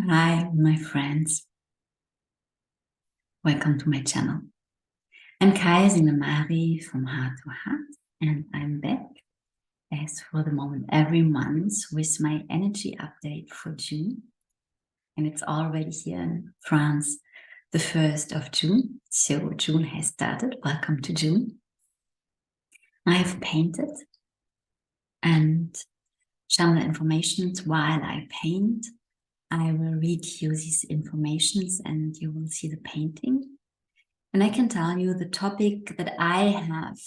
Hi, my friends. Welcome to my channel. I'm Kaija Signe from Heart to Heart, and I'm back as for the moment every month with my energy update for June. And it's already here in France, the 1st of June. So June has started. Welcome to June. I have painted and channel informations while I paint. I will read you these informations and you will see the painting. And I can tell you the topic that I have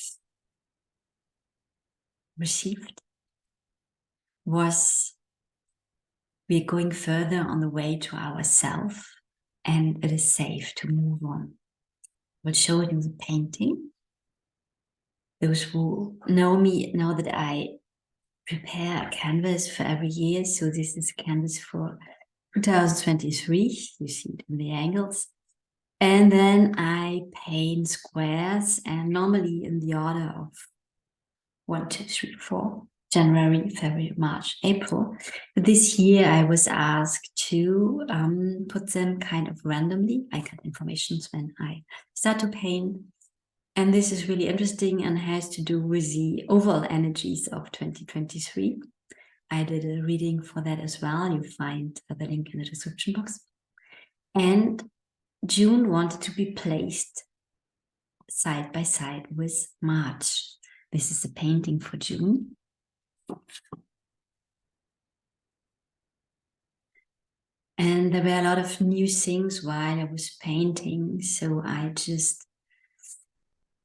received was we're going further on the way to ourself and it is safe to move on. We'll show you the painting. Those who know me know that I prepare a canvas for every year. So this is a canvas for 2023. You see it in the angles. And then I paint squares, and normally in the order of 1, 2, 3, 4, January, February, March, April. This year I was asked to put them kind of randomly. I get information when I start to paint. And this is really interesting and has to do with the overall energies of 2023. I did a reading for that as well. You find the link in the description box. And June wanted to be placed side by side with March. This is a painting for June. And there were a lot of new things while I was painting. So I just,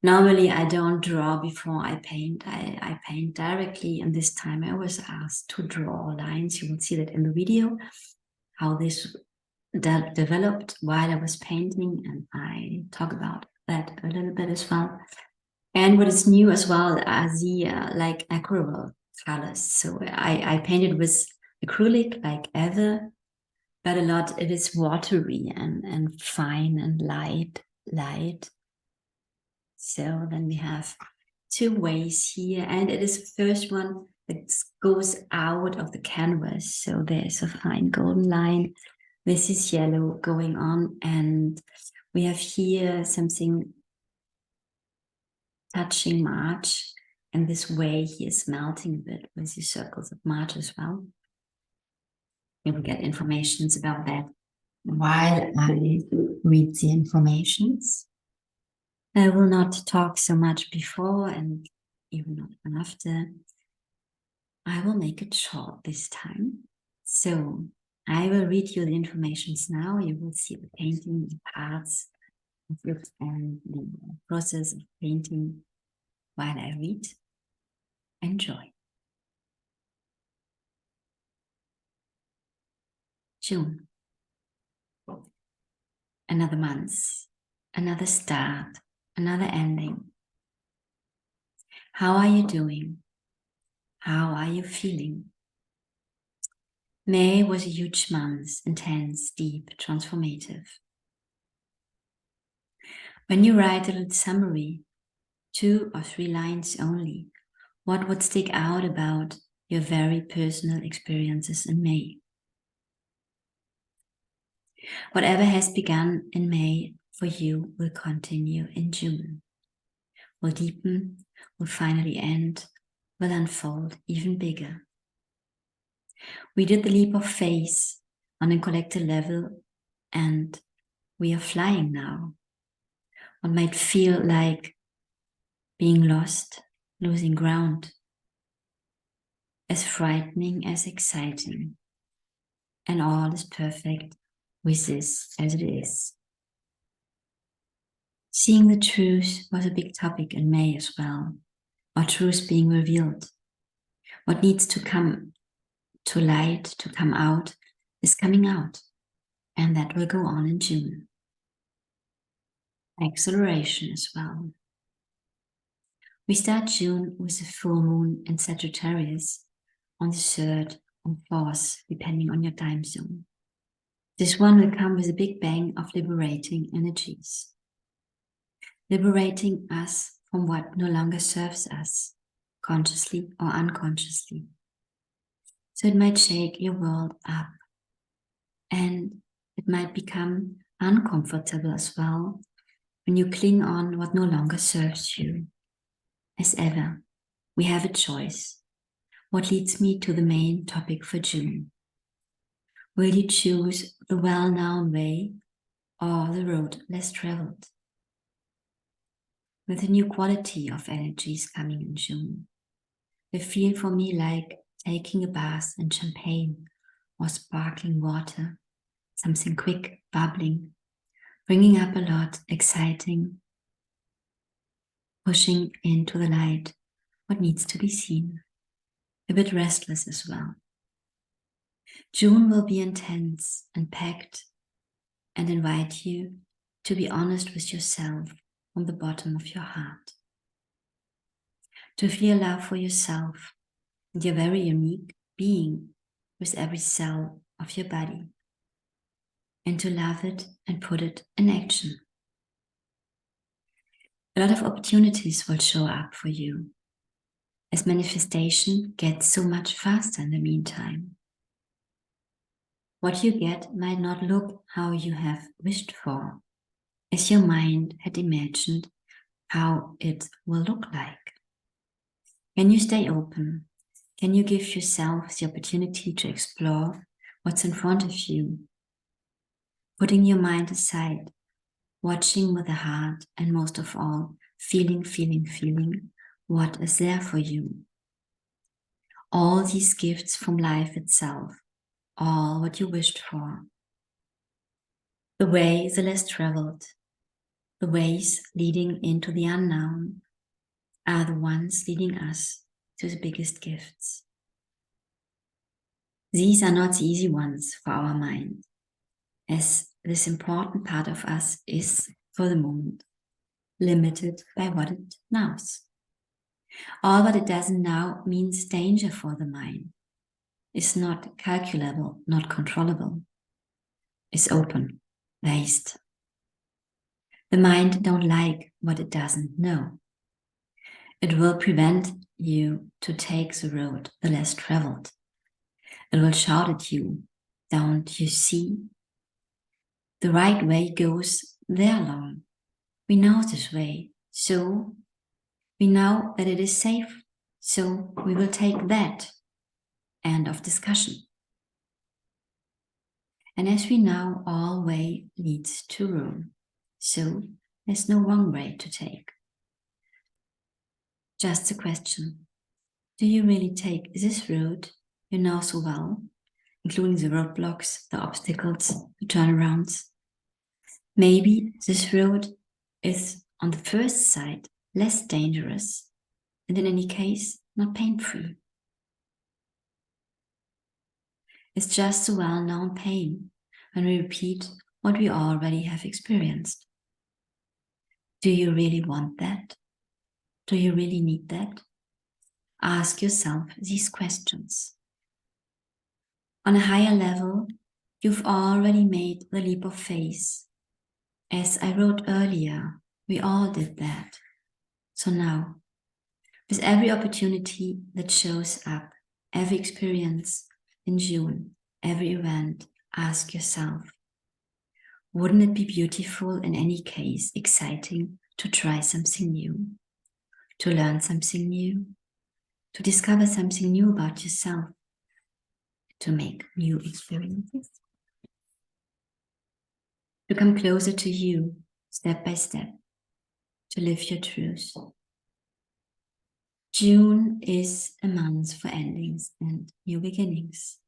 normally I don't draw before I paint. I paint directly. And this time I was asked to draw lines. You will see that in the video, how this developed while I was painting. And I talk about that a little bit as well. And what is new as well are the like aquarelle colors. So I painted with acrylic like ever, but a lot it is watery and fine and light. So then we have 2 ways here, and it is the first one that goes out of the canvas. So there's a fine golden line. This is yellow going on, and we have here something touching March, and this way he is melting a bit with the circles of March as well. You will get informations about that while I read the informations. I will not talk so much before and even not after. I will make it short this time. So I will read you the informations now. You will see the painting, the parts of it, and the process of painting while I read. Enjoy. June. Another month, another start, another ending. How are you doing? How are you feeling? May was a huge month, intense, deep, transformative. When you write a little summary, 2 or 3 lines only, what would stick out about your very personal experiences in May? Whatever has begun in May for you will continue in June, will deepen, will finally end, will unfold even bigger. We did the leap of faith on a collective level, and we are flying now. What might feel like being lost, losing ground, as frightening as exciting, and all is perfect with this as it is. Seeing the truth was a big topic in May as well, or truth being revealed. What needs to come to light, to come out, is coming out, and that will go on in June. Acceleration as well. We start June with a full moon in Sagittarius on the 3rd or 4th, depending on your time zone. This one will come with a big bang of liberating energies. Liberating us from what no longer serves us, consciously or unconsciously. So it might shake your world up And it might become uncomfortable as well when you cling on what no longer serves you. As ever, we have a choice. What leads me to the main topic for June? Will you choose the well-known way or the road less traveled? With a new quality of energies coming in June, they feel for me like taking a bath in champagne or sparkling water, something quick, bubbling, bringing up a lot, exciting, pushing into the light what needs to be seen, a bit restless as well. June will be intense and packed and invite you to be honest with yourself from the bottom of your heart. To feel love for yourself and your very unique being with every cell of your body. And to love it and put it in action. A lot of opportunities will show up for you as manifestation gets so much faster in the meantime. What you get might not look how you have wished for, as your mind had imagined how it will look like. Can you stay open? Can you give yourself the opportunity to explore what's in front of you? Putting your mind aside, watching with the heart, and most of all, feeling what is there for you. All these gifts from life itself, all what you wished for. The way the less traveled, the ways leading into the unknown are the ones leading us to the biggest gifts. These are not the easy ones for our mind, as this important part of us is, for the moment, limited by what it knows. All what it doesn't know means danger for the mind, is not calculable, not controllable, is open, vast. The mind don't like what it doesn't know. It will prevent you to take the road the less traveled. It will shout at you, don't you see? The right way goes there alone. We know this way, so we know that it is safe, so we will take that. End of discussion. And as we know, all way leads to Rome, so there's no wrong way to take. Just a question. Do you really take this road you know so well, including the roadblocks, the obstacles, the turnarounds? Maybe this road is, on the first sight, less dangerous, and in any case, not pain-free. It's just a well-known pain when we repeat what we already have experienced. Do you really want that? Do you really need that? Ask yourself these questions. On a higher level, you've already made the leap of faith. As I wrote earlier, we all did that. So now, with every opportunity that shows up, every experience in June, every event, ask yourself, wouldn't it be beautiful in any case, exciting to try something new, to learn something new, to discover something new about yourself, to make new experiences, to come closer to you, step by step, to live your truth. June is a month for endings and new beginnings.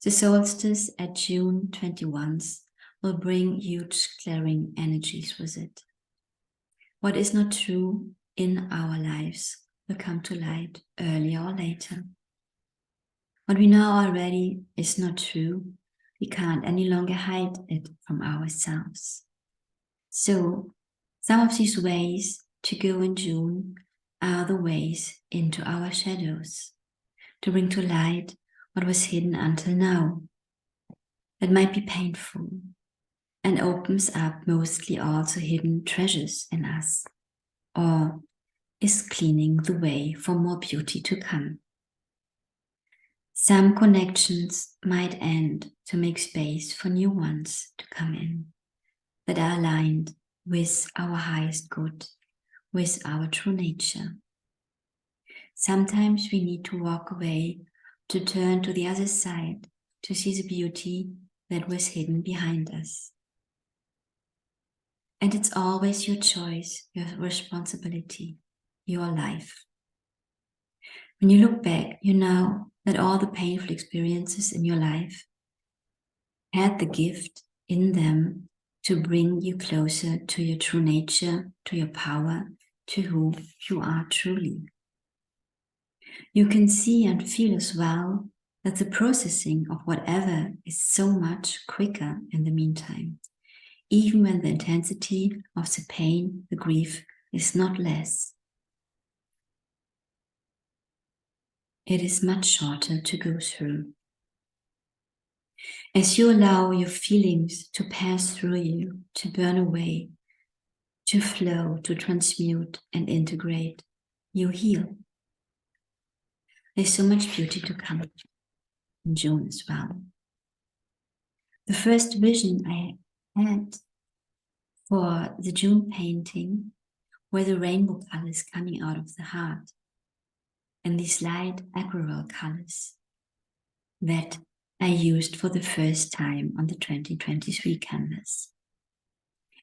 The solstice at June 21st will bring huge clearing energies with it. What is not true in our lives will come to light earlier or later. What we know already is not true. We can't any longer hide it from ourselves. So, some of these ways to go in June are the ways into our shadows, to bring to light what was hidden until now. It might be painful and opens up mostly also hidden treasures in us, or is cleaning the way for more beauty to come. Some connections might end to make space for new ones to come in that are aligned with our highest good, with our true nature. Sometimes we need to walk away, to turn to the other side, to see the beauty that was hidden behind us. And it's always your choice, your responsibility, your life. When you look back, you know that all the painful experiences in your life had the gift in them to bring you closer to your true nature, to your power, to who you are truly. You can see and feel as well that the processing of whatever is so much quicker in the meantime, even when the intensity of the pain, the grief is not less. It is much shorter to go through. As you allow your feelings to pass through you, to burn away, to flow, to transmute and integrate, you heal. There's so much beauty to come in June as well. The first vision I had for the June painting were the rainbow colors coming out of the heart and these light aquarelle colors that I used for the first time on the 2023 canvas.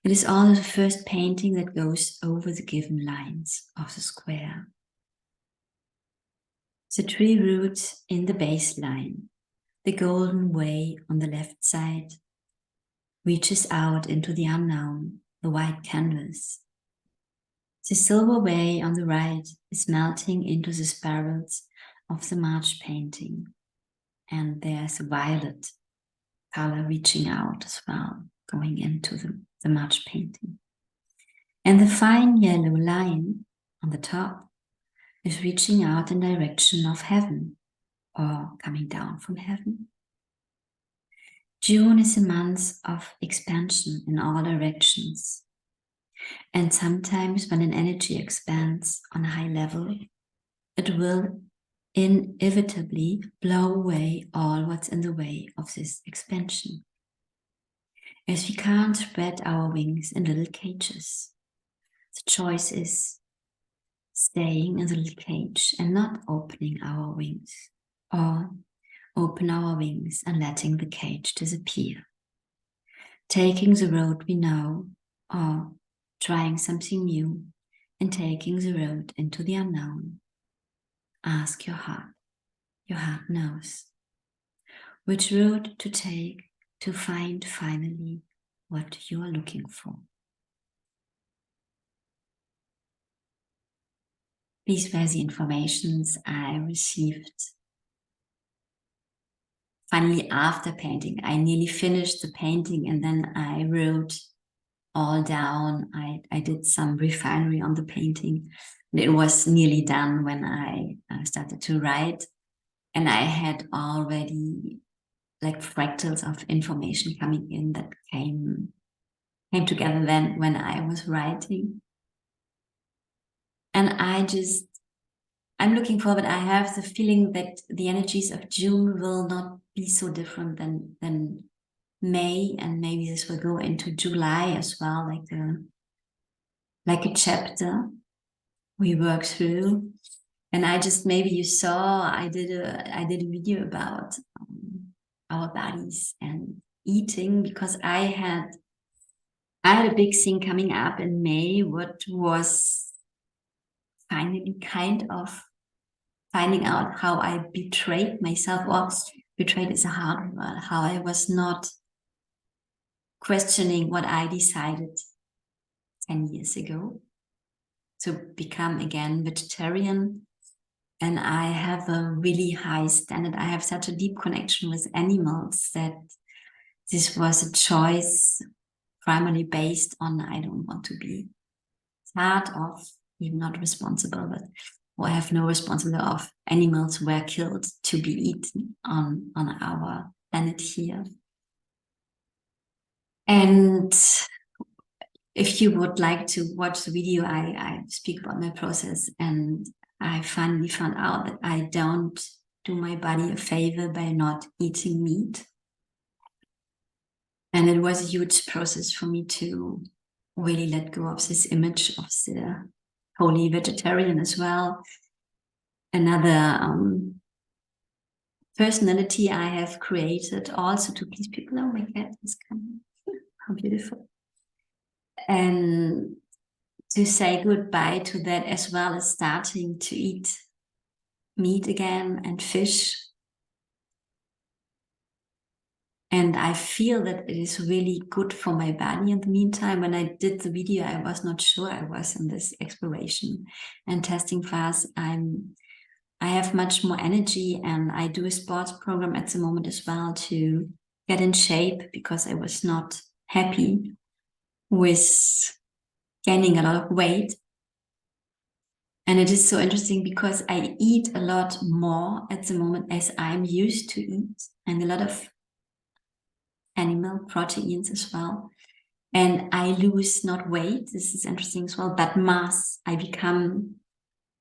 It is also the first painting that goes over the given lines of the square. The tree roots in the baseline, the golden way on the left side, reaches out into the unknown, the white canvas. The silver way on the right is melting into the spirals of the March painting. And there's a violet color reaching out as well, going into the March painting. And the fine yellow line on the top is reaching out in direction of heaven or coming down from heaven. June is a month of expansion in all directions. And sometimes when an energy expands on a high level, it will inevitably blow away all what's in the way of this expansion. As we can't spread our wings in little cages, the choice is staying in the little cage and not opening our wings, or open our wings and letting the cage disappear. Taking the road we know, or trying something new and taking the road into the unknown. Ask your heart. Your heart knows which road to take to find finally what you are looking for. These were the informations I received. Finally, after painting, I nearly finished the painting and then I wrote all down. I did some refinery on the painting. It was nearly done when I started to write. And I had already like fractals of information coming in that came together then when I was writing. And I'm looking forward. I have the feeling that the energies of June will not be so different than May, and maybe this will go into July as well, like a chapter we work through. And maybe you saw, I did a video about our bodies and eating, because I had a big thing coming up in May, what was finally kind of finding out how I betrayed myself, or betrayed is a hard word, how I was not questioning what I decided 10 years ago to become again vegetarian. And I have a really high standard. I have such a deep connection with animals that this was a choice primarily based on I don't want to be part of, even not responsible, but I have no responsibility of animals were killed to be eaten on our planet here. And if you would like to watch the video, I speak about my process, and I finally found out that I don't do my body a favor by not eating meat. And it was a huge process for me to really let go of this image of the holy vegetarian as well. Another personality I have created also to please people. Oh, my cat is coming. How beautiful. And to say goodbye to that, as well as starting to eat meat again and fish. And I feel that it is really good for my body. In the meantime, when I did the video, I was not sure I was in this exploration and testing phase. I have much more energy, and I do a sports program at the moment as well to get in shape, because I was not happy with gaining a lot of weight. And it is so interesting because I eat a lot more at the moment as I'm used to eat, and a lot of animal proteins as well. And I lose not weight, this is interesting as well, but mass.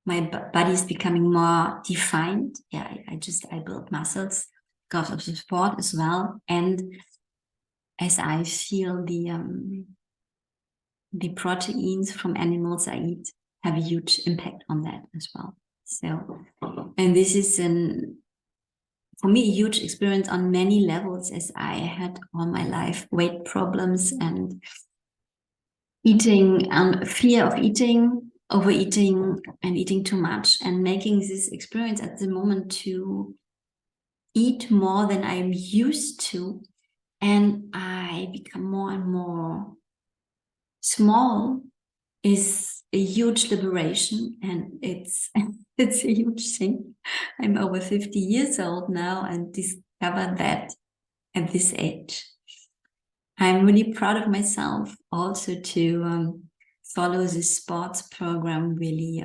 My body is becoming more defined. Yeah, I build muscles because of the sport as well. And as I feel the proteins from animals I eat have a huge impact on that as well. So, and this is for me, a huge experience on many levels, as I had all my life weight problems and eating, fear of eating, overeating, and eating too much, and making this experience at the moment to eat more than I'm used to. And I become more and more small is a huge liberation, and it's it's a huge thing. I'm over 50 years old now and discovered that at this age. I'm really proud of myself also to follow this sports program really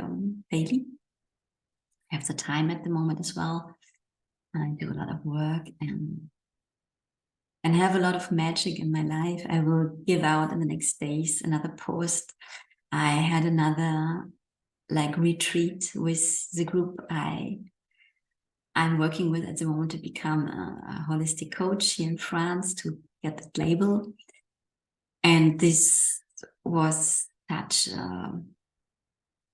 daily. I have the time at the moment as well. I do a lot of work and have a lot of magic in my life. I will give out in the next days another post. I had another retreat with the group I'm working with at the moment to become a holistic coach here in France, to get that label. And this was such a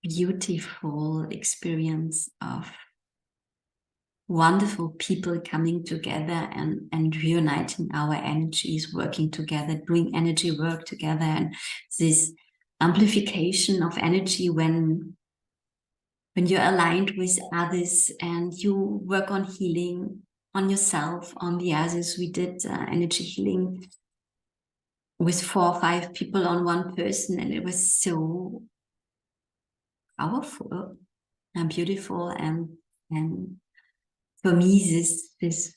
beautiful experience of wonderful people coming together and reuniting our energies, working together, doing energy work together, and this amplification of energy when you're aligned with others and you work on healing on yourself, on the others. We did energy healing with 4 or 5 people on one person, and it was so powerful and beautiful, and for me this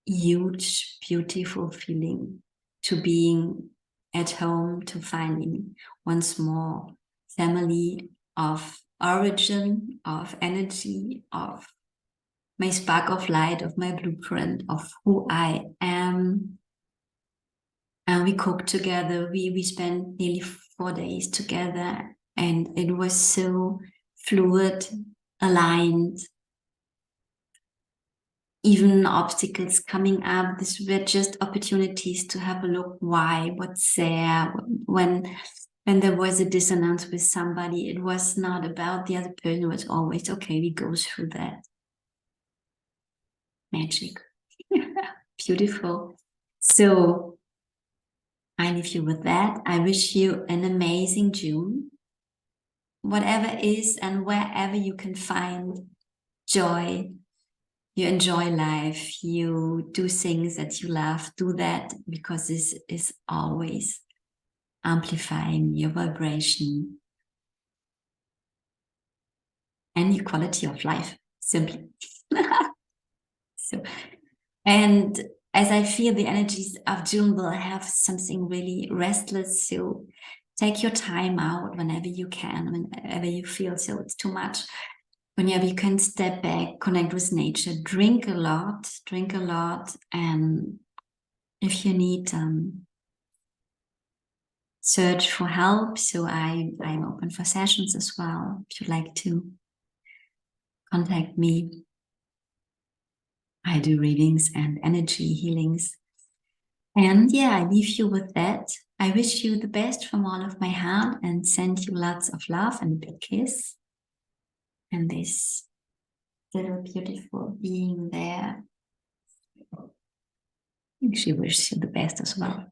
huge beautiful feeling to being at home, to finding once more family of origin, of energy, of my spark of light, of my blueprint, of who I am. And we cooked together. We spent nearly 4 days together, and it was so fluid, aligned. Even obstacles coming up, these were just opportunities to have a look what's there. When there was a dissonance with somebody, it was not about the other person. It was always, okay, we go through that. Magic. Beautiful. So I leave you with that. I wish you an amazing June. Whatever is and wherever you can find joy, you enjoy life, you do things that you love, do that, because this is always amplifying your vibration and your quality of life, simply. So, and as I feel the energies of June will have something really restless, so take your time out whenever you can, whenever you feel so it's too much. Whenever you can step back, connect with nature, drink a lot, and if you need search for help. So I'm open for sessions as well, if you'd like to contact me. I do readings and energy healings. And yeah, I leave you with that. I wish you the best from all of my heart and send you lots of love and a big kiss. And this little beautiful being there, she wishes you the best as well.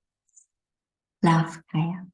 Love, Kaija.